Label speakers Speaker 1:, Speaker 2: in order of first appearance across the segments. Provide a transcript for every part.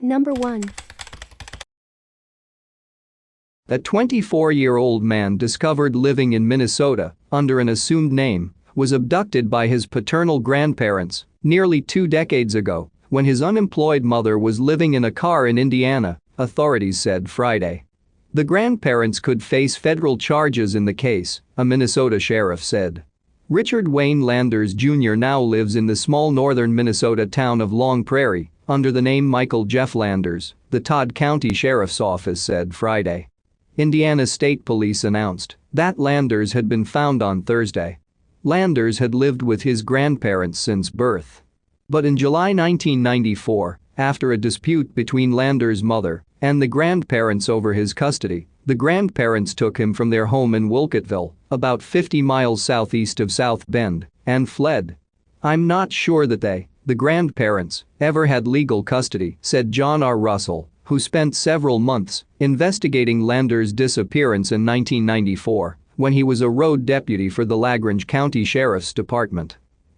Speaker 1: Number 1.
Speaker 2: A 24-year-old man discovered living in Minnesota under an assumed name was abducted by his paternal grandparents nearly 2 decades ago when his unemployed mother was living in a car in Indiana, authorities said Friday. The grandparents could face federal charges in the case, a Minnesota sheriff said. Richard Wayne Landers Jr. now lives in the small northern Minnesota town of Long Prairie under the name Michael Jeff Landers, the Todd County Sheriff's Office said Friday. Indiana State Police announced that Landers had been found on Thursday. Landers had lived with his grandparents since birth. But in July 1994, after a dispute between Landers' mother and the grandparents over his custody, the grandparents took him from their home in Wolcottville, about 50 miles southeast of South Bend, and fled. "I'm not sure that the grandparents, ever had legal custody," said John R. Russell, who spent several months investigating Landers' disappearance in 1994 when he was a road deputy for the Lagrange County Sheriff's Department.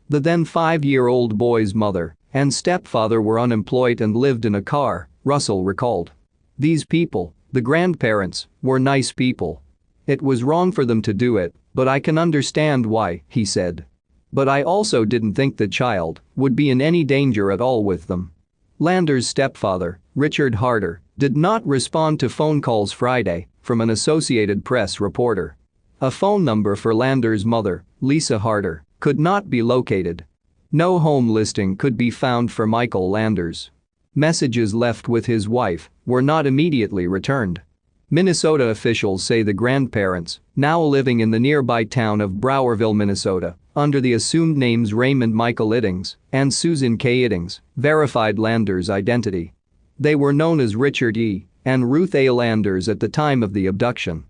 Speaker 2: The then 5-year-old boy's mother and stepfather were unemployed and lived in a car, Russell recalled. "These people, the grandparents, were nice people. It was wrong for them to do it, but I can understand why," he said. "But I also didn't think the child would be in any danger at all with them." Landers' stepfather, Richard Harder, did not respond to phone calls Friday from an Associated Press reporter. A phone number for Landers' mother, Lisa Harder, could not be located. No home listing could be found for Michael Landers. Messages left with his wife were not immediately returned. Minnesota officials say the grandparents, now living in the nearby town of Browerville, Minnesota, under the assumed names Raymond Michael Iddings and Susan K. Iddings, verified Landers' identity. They were known as Richard E. and Ruth A. Landers at the time of the abduction.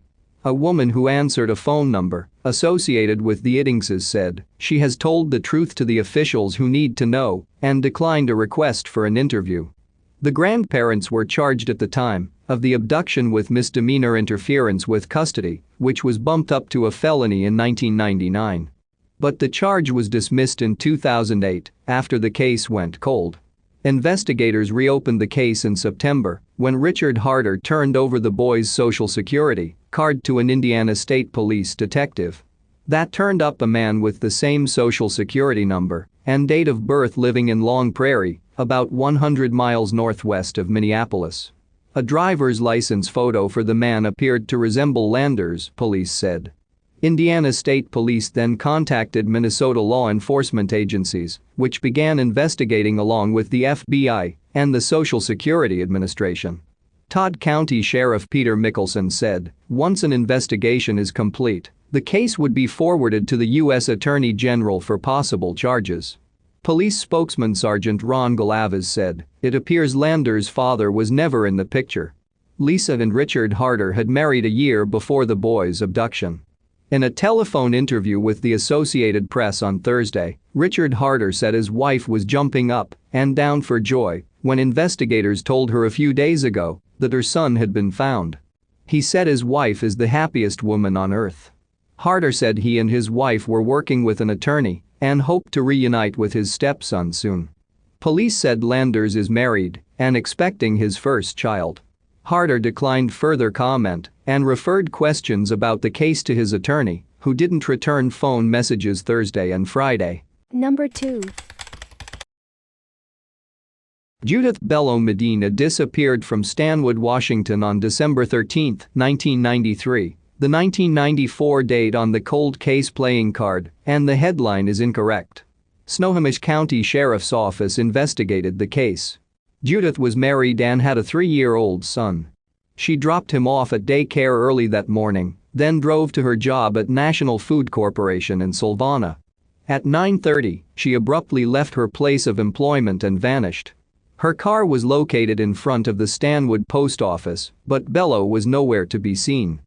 Speaker 2: A woman who answered a phone number associated with the Iddingses said she has told the truth to the officials who need to know and declined a request for an interview. The grandparents were charged at the time of the abduction with misdemeanor interference with custody, which was bumped up to a felony in 1999. But the charge was dismissed in 2008 after the case went cold. Investigators reopened the case in September when Richard Harder turned over the boy's social security card to an Indiana State Police detective. That turned up a man with the same social security number and date of birth living in Long Prairie, about 100 miles northwest of Minneapolis. A driver's license photo for the man appeared to resemble Landers, police said. Indiana State Police then contacted Minnesota law enforcement agencies, which began investigating along with the FBI and the Social Security Administration. Todd County Sheriff Peter Mickelson said, "Once an investigation is complete, the case would be forwarded to the U.S. Attorney General for possible charges." Police spokesman Sergeant Ron Galavas said, "It appears Landers' father was never in the picture." Lisa and Richard Harder had married a year before the boy's abduction. In a telephone interview with the Associated Press on Thursday, Richard Harder said his wife was jumping up and down for joy when investigators told her a few days ago that her son had been found. He said his wife is the happiest woman on earth. Harder said he and his wife were working with an attorney and hoped to reunite with his stepson soon. Police said Landers is married and expecting his first child. Harder declined further comment and referred questions about the case to his attorney, who didn't return phone messages Thursday and Friday.
Speaker 1: Number 2.
Speaker 2: Judith Bello Medina disappeared from Stanwood, Washington on December 13, 1993, the 1994 date on the cold case playing card, and the headline is incorrect. Snohomish County Sheriff's Office investigated the case. Judith was married and had a 3-year-old son. She dropped him off at daycare early that morning, then drove to her job at National Food Corporation in Solvana. At 9:30, she abruptly left her place of employment and vanished. Her car was located in front of the Stanwood post office, but Bello was nowhere to be seen.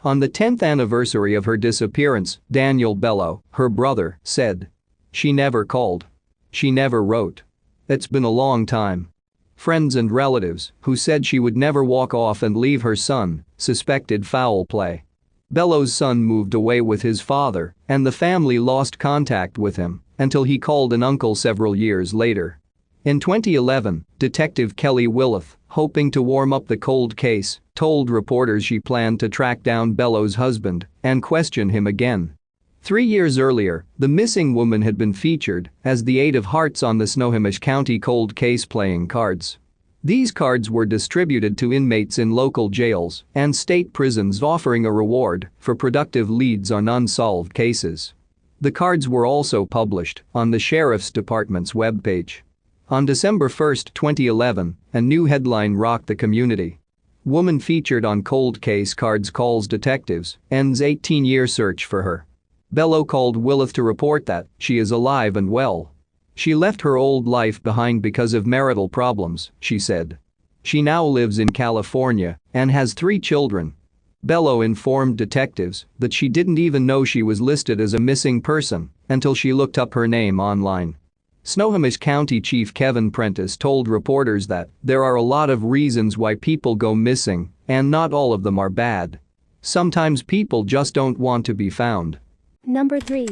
Speaker 2: On the 10th anniversary of her disappearance, Daniel Bello, her brother, said, "She never called. She never wrote. It's been a long time." Friends and relatives, who said she would never walk off and leave her son, suspected foul play. Bello's son moved away with his father, and the family lost contact with him until he called an uncle several years later. In 2011, Detective Kelly Willith, hoping to warm up the cold case, told reporters she planned to track down Bello's husband and question him again. 3 years earlier, the missing woman had been featured as the Eight of Hearts on the Snohomish County cold case playing cards. These cards were distributed to inmates in local jails and state prisons, offering a reward for productive leads on unsolved cases. The cards were also published on the Sheriff's Department's webpage. On December 1, 2011, a new headline rocked the community. Woman featured on cold case cards calls detectives, ends 18-year search for her. Bello called Willith to report that she is alive and well. She left her old life behind because of marital problems, she said. She now lives in California and has 3 children. Bello informed detectives that she didn't even know she was listed as a missing person until she looked up her name online. Snohomish County Chief Kevin Prentice told reporters that there are a lot of reasons why people go missing, and not all of them are bad. Sometimes people just don't want to be found.
Speaker 1: Number 3.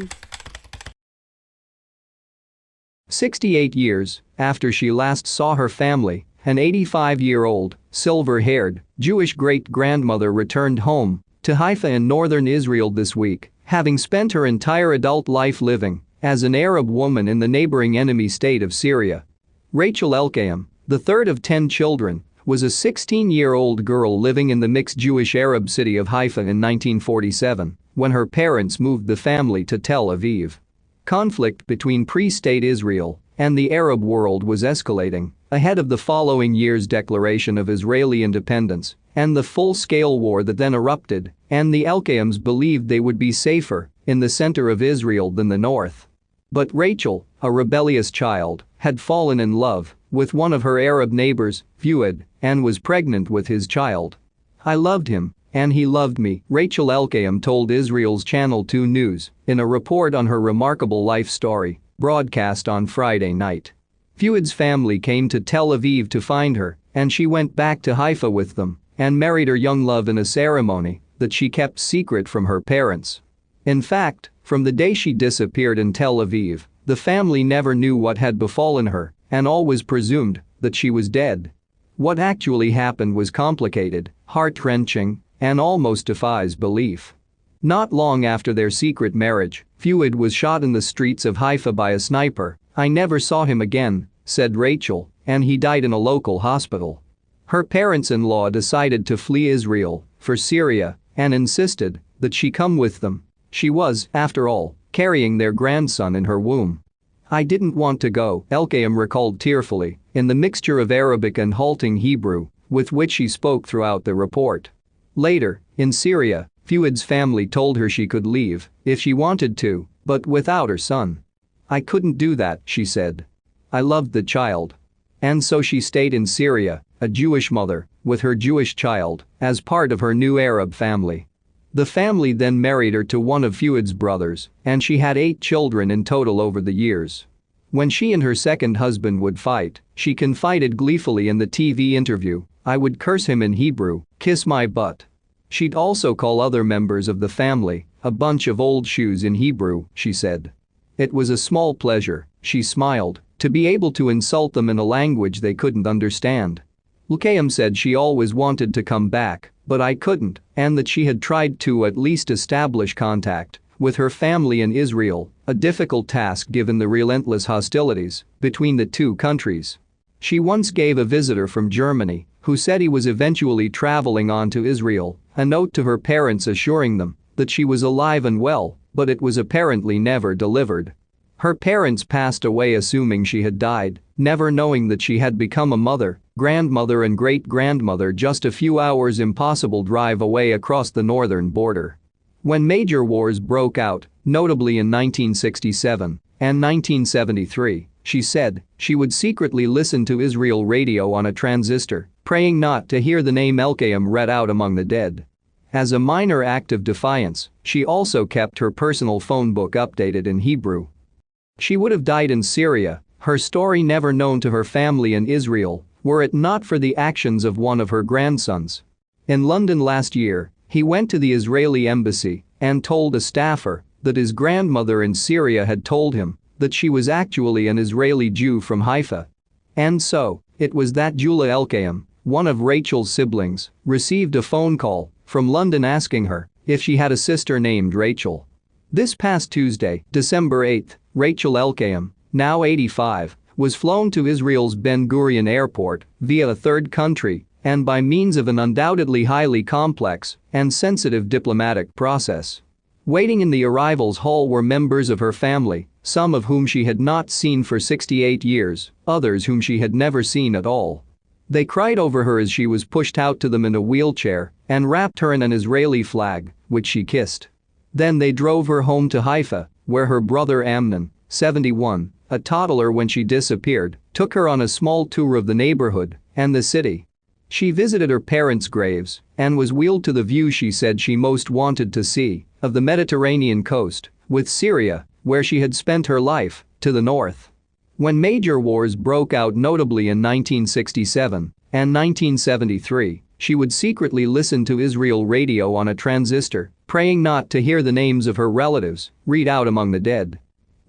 Speaker 2: 68 years after she last saw her family, an 85-year-old, silver-haired, Jewish great-grandmother returned home to Haifa in northern Israel this week, having spent her entire adult life living as an Arab woman in the neighboring enemy state of Syria. Rachel Elkayam, the third of 10 children, was a 16-year-old girl living in the mixed Jewish-Arab city of Haifa in 1947 when her parents moved the family to Tel Aviv. Conflict between pre-state Israel and the Arab world was escalating ahead of the following year's declaration of Israeli independence and the full-scale war that then erupted, and the Elkayams believed they would be safer in the center of Israel than the north. But Rachel, a rebellious child, had fallen in love with one of her Arab neighbors, Fuad, and was pregnant with his child. "I loved him, and he loved me," Rachel Elkayam told Israel's Channel 2 News in a report on her remarkable life story, broadcast on Friday night. Fuad's family came to Tel Aviv to find her, and she went back to Haifa with them and married her young love in a ceremony that she kept secret from her parents. In fact, from the day she disappeared in Tel Aviv, the family never knew what had befallen her and always presumed that she was dead. What actually happened was complicated, heart-wrenching, and almost defies belief. Not long after their secret marriage, Fuad was shot in the streets of Haifa by a sniper. "I never saw him again," said Rachel, and he died in a local hospital. Her parents-in-law decided to flee Israel for Syria and insisted that she come with them. She was, after all, carrying their grandson in her womb. "I didn't want to go," Elkayam recalled tearfully, in the mixture of Arabic and halting Hebrew with which she spoke throughout the report. Later, in Syria, Fuad's family told her she could leave if she wanted to, but without her son. "I couldn't do that," she said. "I loved the child." And so she stayed in Syria, a Jewish mother, with her Jewish child, as part of her new Arab family. The family then married her to one of Fuad's brothers, and she had 8 children in total over the years. When she and her second husband would fight, she confided gleefully in the TV interview, "I would curse him in Hebrew, kiss my butt." She'd also call other members of the family a bunch of old shoes in Hebrew, she said. "It was a small pleasure," she smiled, "to be able to insult them in a language they couldn't understand." Elkayam said she always wanted to come back, but I couldn't, and that she had tried to at least establish contact with her family in Israel, a difficult task given the relentless hostilities between the two countries. She once gave a visitor from Germany, who said he was eventually traveling on to Israel, a note to her parents assuring them that she was alive and well, but it was apparently never delivered. Her parents passed away assuming she had died, never knowing that she had become a mother, grandmother and great-grandmother just a few hours' impossible drive away across the northern border. When major wars broke out, notably in 1967 and 1973, she said she would secretly listen to Israel radio on a transistor, praying not to hear the name Elkayam read out among the dead. As a minor act of defiance, she also kept her personal phone book updated in Hebrew. She would have died in Syria, her story never known to her family in Israel, were it not for the actions of one of her grandsons. In London last year, he went to the Israeli embassy and told a staffer that his grandmother in Syria had told him that she was actually an Israeli Jew from Haifa. And so, it was that Jula Elkayam, one of Rachel's siblings, received a phone call from London asking her if she had a sister named Rachel. This past Tuesday, December 8, Rachel Elkayam, now 85, was flown to Israel's Ben Gurion Airport via a third country and by means of an undoubtedly highly complex and sensitive diplomatic process. Waiting in the arrivals hall were members of her family, some of whom she had not seen for 68 years, others whom she had never seen at all. They cried over her as she was pushed out to them in a wheelchair and wrapped her in an Israeli flag, which she kissed. Then they drove her home to Haifa, where her brother Amnon, 71, a toddler when she disappeared, took her on a small tour of the neighborhood and the city. She visited her parents' graves and was wheeled to the view she said she most wanted to see of the Mediterranean coast, with Syria, where she had spent her life, to the north. When major wars broke out, notably in 1967 and 1973, she would secretly listen to Israel radio on a transistor, praying not to hear the names of her relatives read out among the dead.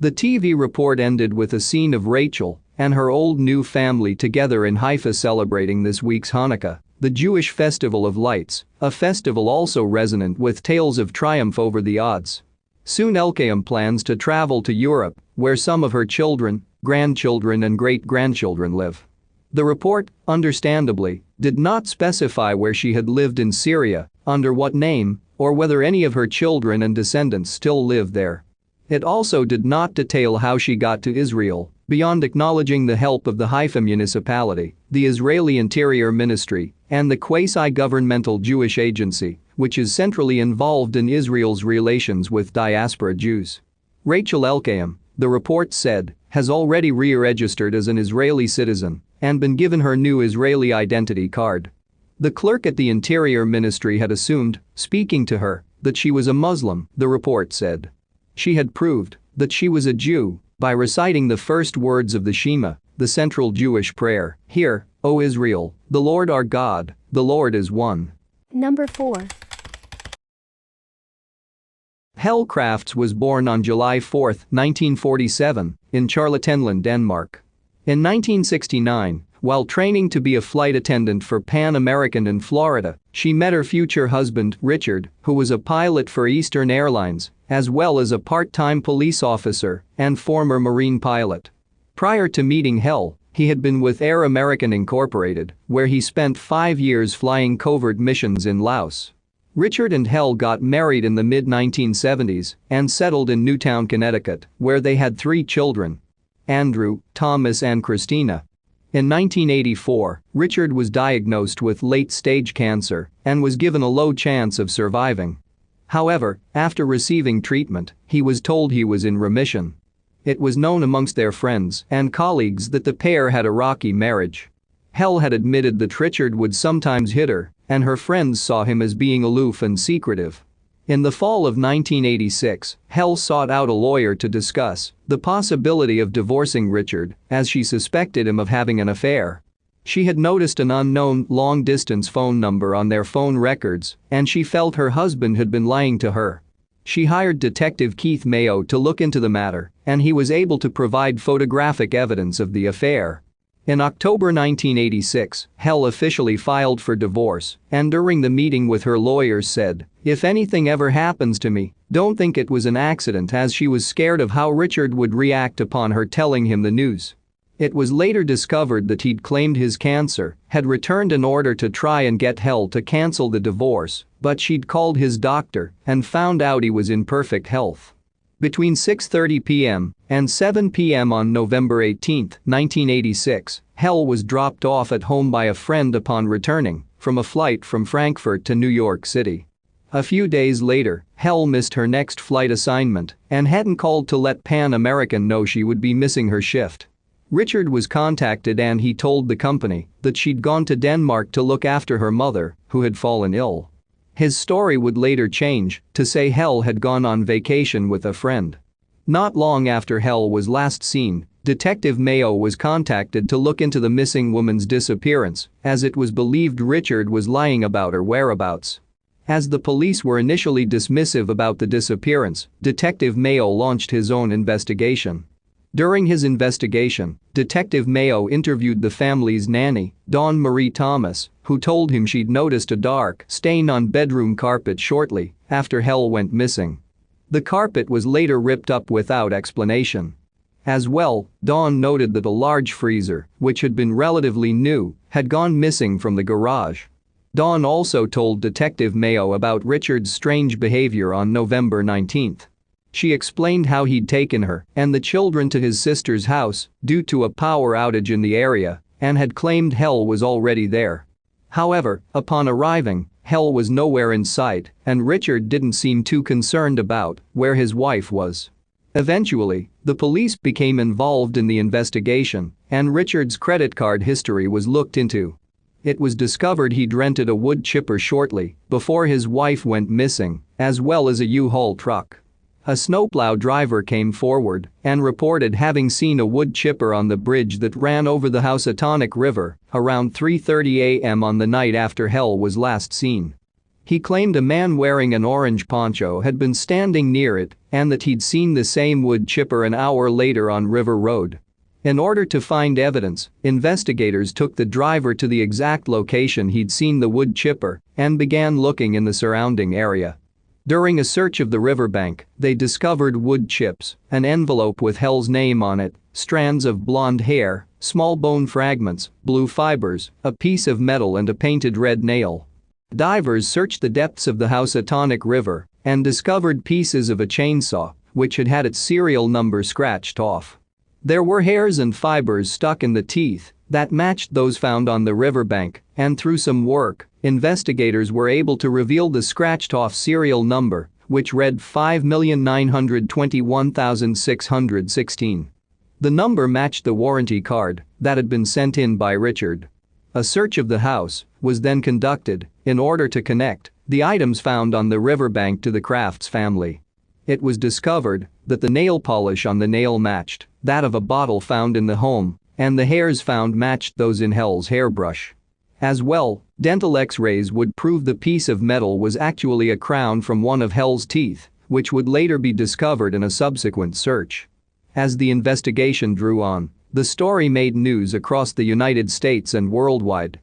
Speaker 2: The TV report ended with a scene of Rachel and her old new family together in Haifa celebrating this week's Hanukkah, the Jewish festival of lights, a festival also resonant with tales of triumph over the odds. Soon Elkayam plans to travel to Europe, where some of her children, grandchildren and great-grandchildren live. The report, understandably, did not specify where she had lived in Syria, under what name, or whether any of her children and descendants still lived there. It also did not detail how she got to Israel, beyond acknowledging the help of the Haifa municipality, the Israeli Interior Ministry, and the quasi-governmental Jewish Agency, which is centrally involved in Israel's relations with diaspora Jews. Rachel Elkayam, the report said, has already re-registered as an Israeli citizen and been given her new Israeli identity card. The clerk at the Interior Ministry had assumed, speaking to her, that she was a Muslim, the report said. She had proved that she was a Jew by reciting the first words of the Shema, the central Jewish prayer, "Hear, O Israel, the Lord our God, the Lord is one."
Speaker 1: Number 4.
Speaker 2: Helle Crafts was born on July 4, 1947, in Charlottenlund, Denmark. In 1969, while training to be a flight attendant for Pan American in Florida, she met her future husband, Richard, who was a pilot for Eastern Airlines, as well as a part-time police officer and former Marine pilot. Prior to meeting Helle, he had been with Air American Incorporated, where he spent 5 years flying covert missions in Laos. Richard and Helle got married in the mid-1970s and settled in Newtown, Connecticut, where they had 3 children: Andrew, Thomas and Christina. In 1984, Richard was diagnosed with late-stage cancer and was given a low chance of surviving. However, after receiving treatment, he was told he was in remission. It was known amongst their friends and colleagues that the pair had a rocky marriage. Helle had admitted that Richard would sometimes hit her, and her friends saw him as being aloof and secretive. In the fall of 1986, Helle sought out a lawyer to discuss the possibility of divorcing Richard, as she suspected him of having an affair. She had noticed an unknown long-distance phone number on their phone records, and she felt her husband had been lying to her. She hired Detective Keith Mayo to look into the matter, and he was able to provide photographic evidence of the affair. In October 1986, Helle officially filed for divorce, and during the meeting with her lawyers said, "If anything ever happens to me, don't think it was an accident," as she was scared of how Richard would react upon her telling him the news. It was later discovered that he'd claimed his cancer, had returned in order to try and get Helle to cancel the divorce, but she'd called his doctor and found out he was in perfect health. Between 6:30 p.m. and 7 p.m. on November 18, 1986, Helle was dropped off at home by a friend upon returning from a flight from Frankfurt to New York City. A few days later, Helle missed her next flight assignment and hadn't called to let Pan American know she would be missing her shift. Richard was contacted and he told the company that she'd gone to Denmark to look after her mother, who had fallen ill. His story would later change to say Helle had gone on vacation with a friend. Not long after Helle was last seen, Detective Mayo was contacted to look into the missing woman's disappearance, as it was believed Richard was lying about her whereabouts. As the police were initially dismissive about the disappearance, Detective Mayo launched his own investigation. During his investigation, Detective Mayo interviewed the family's nanny, Dawn Marie Thomas, who told him she'd noticed a dark stain on bedroom carpet shortly after Helle went missing. The carpet was later ripped up without explanation. As well, Dawn noted that a large freezer, which had been relatively new, had gone missing from the garage. Dawn also told Detective Mayo about Richard's strange behavior on November 19. She explained how he'd taken her and the children to his sister's house due to a power outage in the area and had claimed Helle was already there. However, upon arriving, Helle was nowhere in sight and Richard didn't seem too concerned about where his wife was. Eventually, the police became involved in the investigation and Richard's credit card history was looked into. It was discovered he'd rented a wood chipper shortly before his wife went missing, as well as a U-Haul truck. A snowplow driver came forward and reported having seen a wood chipper on the bridge that ran over the Housatonic River around 3:30 a.m. on the night after Helle was last seen. He claimed a man wearing an orange poncho had been standing near it and that he'd seen the same wood chipper an hour later on River Road. In order to find evidence, investigators took the driver to the exact location he'd seen the wood chipper and began looking in the surrounding area. During a search of the riverbank, they discovered wood chips, an envelope with Helle's name on it, strands of blonde hair, small bone fragments, blue fibers, a piece of metal and a painted red nail. Divers searched the depths of the Housatonic River and discovered pieces of a chainsaw, which had had its serial number scratched off. There were hairs and fibers stuck in the teeth that matched those found on the riverbank, and through some work, investigators were able to reveal the scratched-off serial number, which read 5,921,616. The number matched the warranty card that had been sent in by Richard. A search of the house was then conducted in order to connect the items found on the riverbank to the Crafts family. It was discovered that the nail polish on the nail matched that of a bottle found in the home, and the hairs found matched those in Helle's hairbrush. As well, dental x-rays would prove the piece of metal was actually a crown from one of Helle's teeth, which would later be discovered in a subsequent search. As the investigation drew on, the story made news across the United States and worldwide.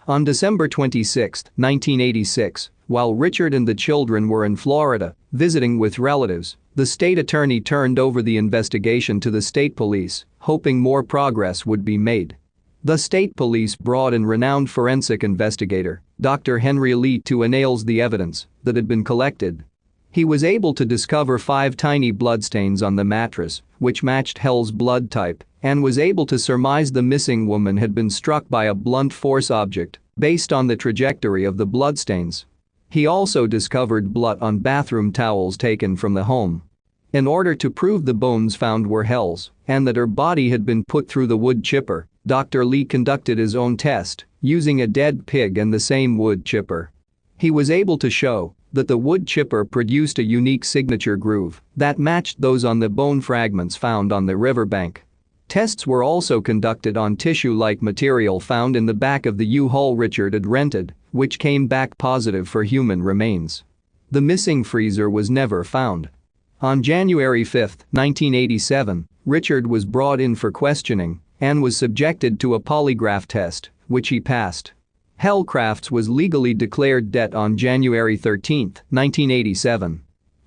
Speaker 2: On December 26, 1986, while Richard and the children were in Florida visiting with relatives, the state attorney turned over the investigation to the state police, hoping more progress would be made. The state police brought in renowned forensic investigator, Dr. Henry Lee, to analyze the evidence that had been collected. He was able to discover 5 tiny bloodstains on the mattress, which matched Helle's blood type, and was able to surmise the missing woman had been struck by a blunt force object based on the trajectory of the bloodstains. He also discovered blood on bathroom towels taken from the home. In order to prove the bones found were Helle's and that her body had been put through the wood chipper, Dr. Lee conducted his own test using a dead pig and the same wood chipper. He was able to show that the wood chipper produced a unique signature groove that matched those on the bone fragments found on the riverbank. Tests were also conducted on tissue-like material found in the back of the U-Haul Richard had rented, which came back positive for human remains. The missing freezer was never found. On January 5, 1987, Richard was brought in for questioning and was subjected to a polygraph test, which he passed. Helle Crafts was legally declared dead on January 13, 1987.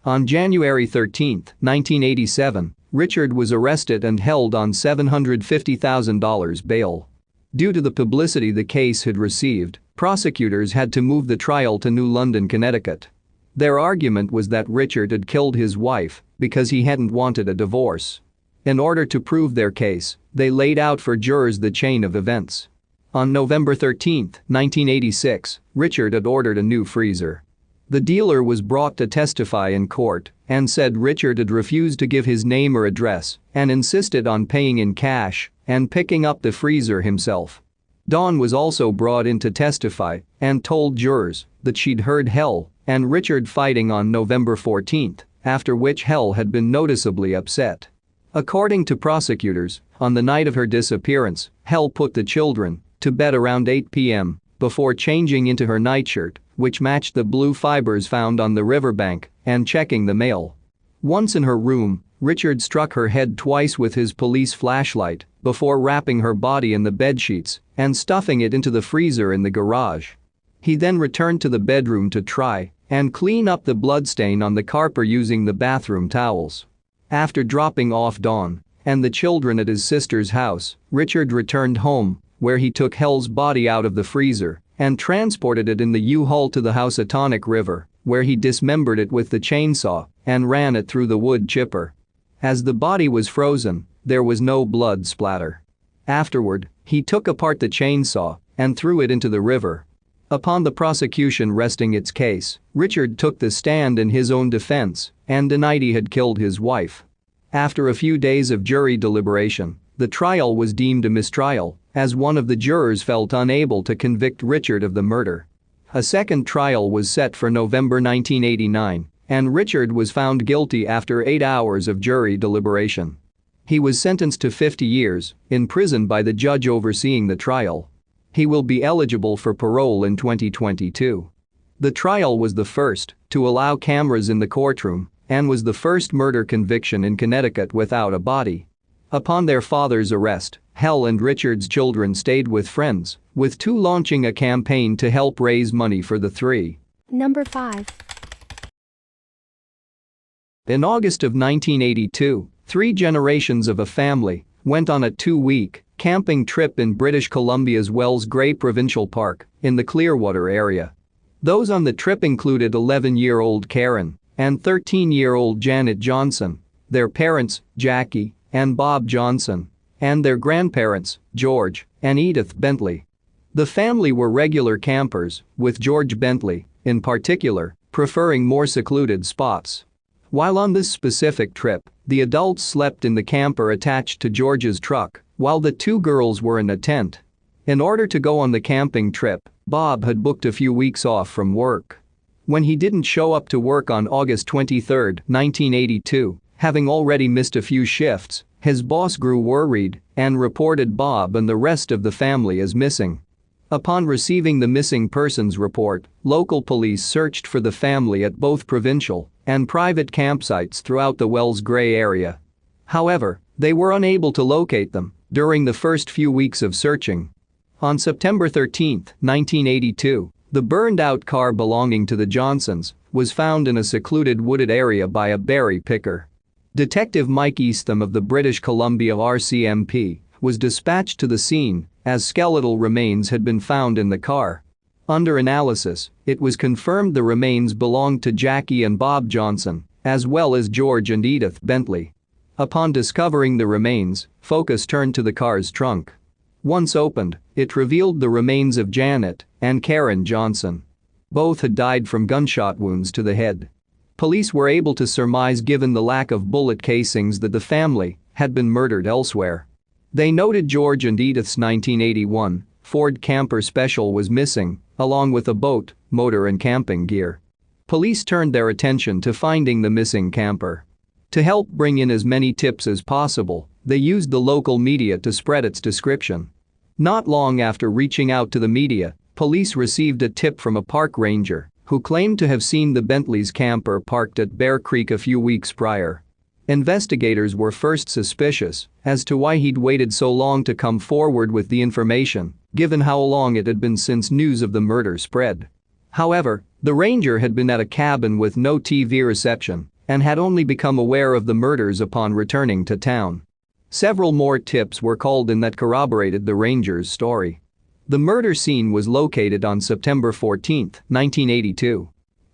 Speaker 2: On January 13, 1987, Richard was arrested and held on $750,000 bail. Due to the publicity the case had received, prosecutors had to move the trial to New London, Connecticut. Their argument was that Richard had killed his wife because he hadn't wanted a divorce. In order to prove their case, they laid out for jurors the chain of events. On November 13, 1986, Richard had ordered a new freezer. The dealer was brought to testify in court and said Richard had refused to give his name or address and insisted on paying in cash and picking up the freezer himself. Dawn was also brought in to testify and told jurors that she'd heard Helle and Richard fighting on November 14, after which Helle had been noticeably upset. According to prosecutors, on the night of her disappearance, Helle put the children to bed around 8 p.m. before changing into her nightshirt, which matched the blue fibers found on the riverbank, and checking the mail. Once in her room, Richard struck her head twice with his police flashlight before wrapping her body in the bedsheets and stuffing it into the freezer in the garage. He then returned to the bedroom to try and clean up the bloodstain on the carpet using the bathroom towels. After dropping off Dawn and the children at his sister's house, Richard returned home, where he took Helle's body out of the freezer and transported it in the U-Haul to the Housatonic River, where he dismembered it with the chainsaw and ran it through the wood chipper. As the body was frozen, there was no blood splatter. Afterward, he took apart the chainsaw and threw it into the river. Upon the prosecution resting its case, Richard took the stand in his own defense and denied he had killed his wife. After a few days of jury deliberation, the trial was deemed a mistrial, as one of the jurors felt unable to convict Richard of the murder. A second trial was set for November 1989, and Richard was found guilty after 8 hours of jury deliberation. He was sentenced to 50 years in prison by the judge overseeing the trial. He will be eligible for parole in 2022. The trial was the first to allow cameras in the courtroom and was the first murder conviction in Connecticut without a body. Upon their father's arrest, Helle and Richard's children stayed with friends, with two launching a campaign to help raise money for the three.
Speaker 1: Number 5.
Speaker 2: In August of 1982, 3 generations of a family went on a 2-week camping trip in British Columbia's Wells Grey Provincial Park in the Clearwater area. Those on the trip included 11-year-old Karen and 13-year-old Janet Johnson, their parents, Jackie and Bob Johnson, and their grandparents, George and Edith Bentley. The family were regular campers, with George Bentley, in particular, preferring more secluded spots. While on this specific trip, the adults slept in the camper attached to George's truck, while the 2 girls were in a tent. In order to go on the camping trip, Bob had booked a few weeks off from work. When he didn't show up to work on August 23, 1982, having already missed a few shifts, his boss grew worried and reported Bob and the rest of the family as missing. Upon receiving the missing persons report, local police searched for the family at both provincial and private campsites throughout the Wells Grey area. However, they were unable to locate them during the first few weeks of searching. On September 13, 1982, the burned-out car belonging to the Johnsons was found in a secluded wooded area by a berry picker. Detective Mike Eastham of the British Columbia RCMP was dispatched to the scene as skeletal remains had been found in the car. Under analysis, it was confirmed the remains belonged to Jackie and Bob Johnson, as well as George and Edith Bentley. Upon discovering the remains, focus turned to the car's trunk. Once opened, it revealed the remains of Janet and Karen Johnson. Both had died from gunshot wounds to the head. Police were able to surmise, given the lack of bullet casings, that the family had been murdered elsewhere. They noted George and Edith's 1981 Ford Camper Special was missing, along with a boat, motor and camping gear. Police turned their attention to finding the missing camper. To help bring in as many tips as possible, they used the local media to spread its description. Not long after reaching out to the media, police received a tip from a park ranger who claimed to have seen the Bentley's camper parked at Bear Creek a few weeks prior. Investigators were first suspicious as to why he'd waited so long to come forward with the information, given how long it had been since news of the murder spread. However, the ranger had been at a cabin with no TV reception and had only become aware of the murders upon returning to town. Several more tips were called in that corroborated the ranger's story. The murder scene was located on September 14, 1982.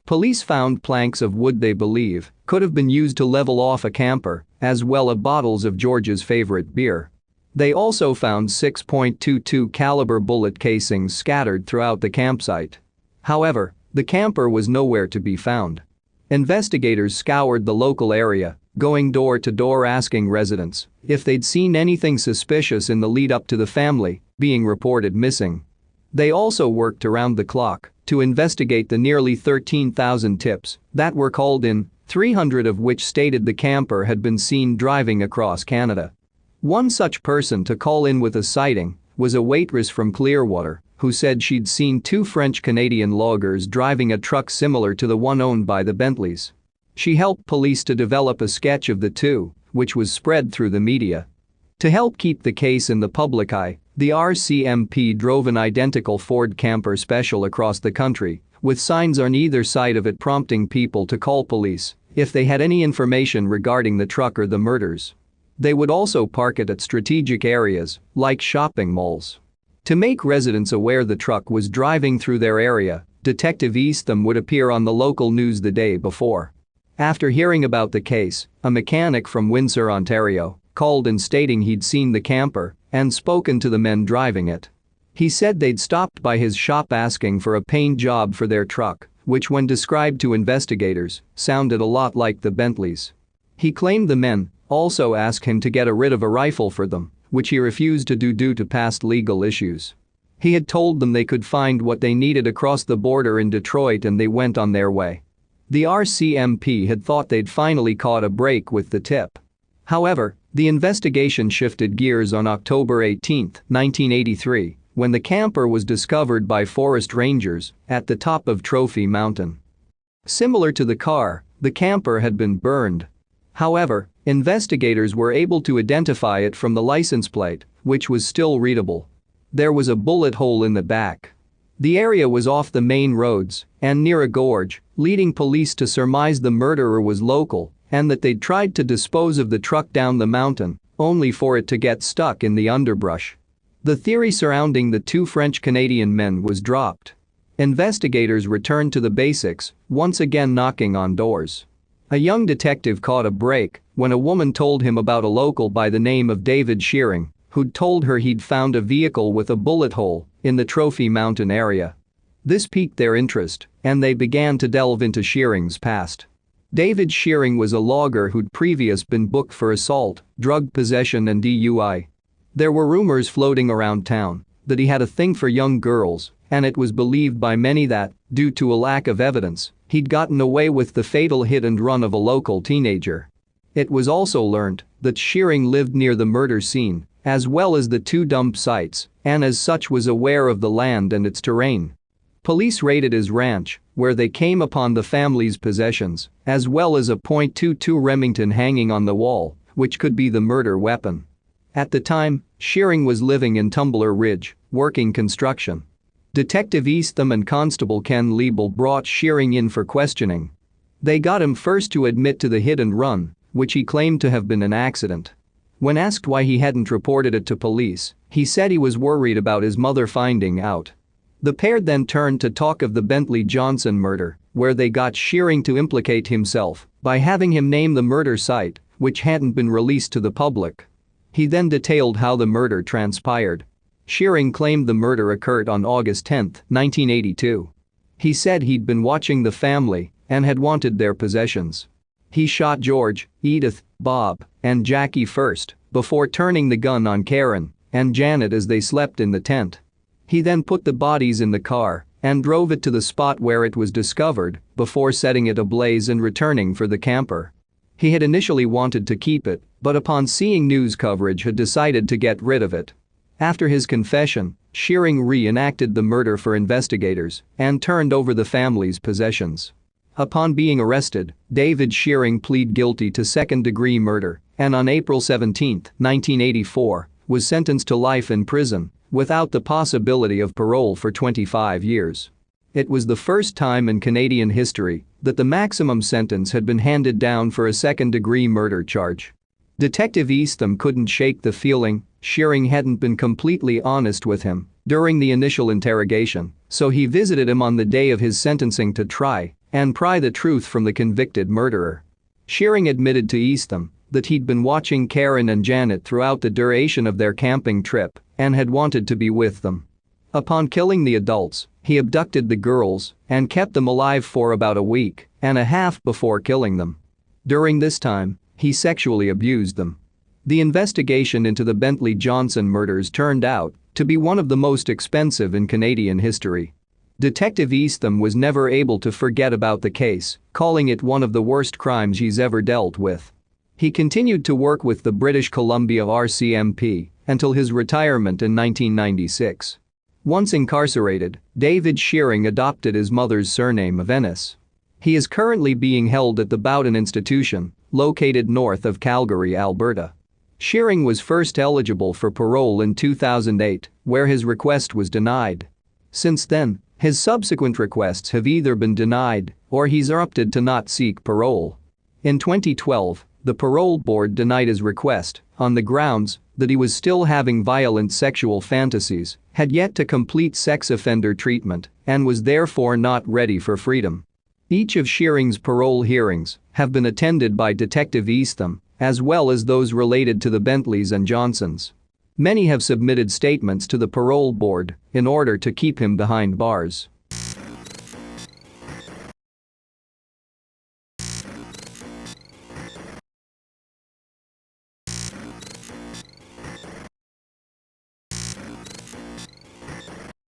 Speaker 2: Police found planks of wood they believe could have been used to level off a camper, as well as bottles of George's favorite beer. They also found 6.22 caliber bullet casings scattered throughout the campsite. However, the camper was nowhere to be found. Investigators scoured the local area, going door to door asking residents if they'd seen anything suspicious in the lead up to the family being reported missing. They also worked around the clock to investigate the nearly 13,000 tips that were called in, 300 of which stated the camper had been seen driving across Canada. One such person to call in with a sighting was a waitress from Clearwater who said she'd seen 2 French-Canadian loggers driving a truck similar to the one owned by the Bentleys. She helped police to develop a sketch of the two which was spread through the media. To help keep the case in the public eye, the RCMP drove an identical Ford camper special across the country, with signs on either side of it prompting people to call police if they had any information regarding the truck or the murders. They would also park it at strategic areas, like shopping malls. To make residents aware the truck was driving through their area, Detective Eastham would appear on the local news the day before. After hearing about the case, a mechanic from Windsor, Ontario, called in stating he'd seen the camper and spoken to the men driving it. He said they'd stopped by his shop asking for a paint job for their truck, which when described to investigators, sounded a lot like the Bentleys. He claimed the men also asked him to get rid of a rifle for them, which he refused to do due to past legal issues. He had told them they could find what they needed across the border in Detroit and they went on their way. The RCMP had thought they'd finally caught a break with the tip. However, the investigation shifted gears on October 18, 1983, when the camper was discovered by forest rangers at the top of Trophy Mountain. Similar to the car, the camper had been burned. However, investigators were able to identify it from the license plate, which was still readable. There was a bullet hole in the back. The area was off the main roads and near a gorge, leading police to surmise the murderer was local and that they'd tried to dispose of the truck down the mountain, only for it to get stuck in the underbrush. The theory surrounding the two French-Canadian men was dropped. Investigators returned to the basics, once again knocking on doors. A young detective caught a break when a woman told him about a local by the name of David Shearing, who'd told her he'd found a vehicle with a bullet hole in the Trophy Mountain area. This piqued their interest, and they began to delve into Shearing's past. David Shearing was a logger who'd previously been booked for assault, drug possession and DUI. There were rumors floating around town that he had a thing for young girls, and it was believed by many that, due to a lack of evidence, he'd gotten away with the fatal hit and run of a local teenager. It was also learned that Shearing lived near the murder scene, as well as the two dump sites, and as such was aware of the land and its terrain. Police raided his ranch, where they came upon the family's possessions, as well as a .22 Remington hanging on the wall, which could be the murder weapon. At the time, Shearing was living in Tumbler Ridge, working construction. Detective Eastham and Constable Ken Liebel brought Shearing in for questioning. They got him first to admit to the hit and run, which he claimed to have been an accident. When asked why he hadn't reported it to police, he said he was worried about his mother finding out. The pair then turned to talk of the Bentley Johnson murder, where they got Shearing to implicate himself by having him name the murder site, which hadn't been released to the public. He then detailed how the murder transpired. Shearing claimed the murder occurred on August 10, 1982. He said he'd been watching the family and had wanted their possessions. He shot George, Edith, Bob, and Jackie first, before turning the gun on Karen and Janet as they slept in the tent. He then put the bodies in the car and drove it to the spot where it was discovered before setting it ablaze and returning for the camper. He had initially wanted to keep it, but upon seeing news coverage had decided to get rid of it. After his confession, Shearing reenacted the murder for investigators and turned over the family's possessions. Upon being arrested, David Shearing pleaded guilty to second-degree murder and on April 17, 1984, was sentenced to life in prison without the possibility of parole for 25 years. It was the first time in Canadian history that the maximum sentence had been handed down for a second-degree murder charge. Detective Eastham couldn't shake the feeling Shearing hadn't been completely honest with him during the initial interrogation, so he visited him on the day of his sentencing to try and pry the truth from the convicted murderer. Shearing admitted to Eastham that he'd been watching Karen and Janet throughout the duration of their camping trip and had wanted to be with them. Upon killing the adults, he abducted the girls and kept them alive for about a week and a half before killing them. During this time, he sexually abused them. The investigation into the Bentley Johnson murders turned out to be one of the most expensive in Canadian history. Detective Eastham was never able to forget about the case, calling it one of the worst crimes he's ever dealt with. He continued to work with the British Columbia RCMP until his retirement in 1996. Once incarcerated, David Shearing adopted his mother's surname of Ennis. He is currently being held at the Bowden Institution, located north of Calgary, Alberta. Shearing was first eligible for parole in 2008, where his request was denied. Since then, his subsequent requests have either been denied or he's opted to not seek parole. In 2012, the parole board denied his request on the grounds that he was still having violent sexual fantasies, had yet to complete sex offender treatment, and was therefore not ready for freedom. Each of Shearing's parole hearings have been attended by Detective Eastham, as well as those related to the Bentleys and Johnsons. Many have submitted statements to the parole board in order to keep him behind bars.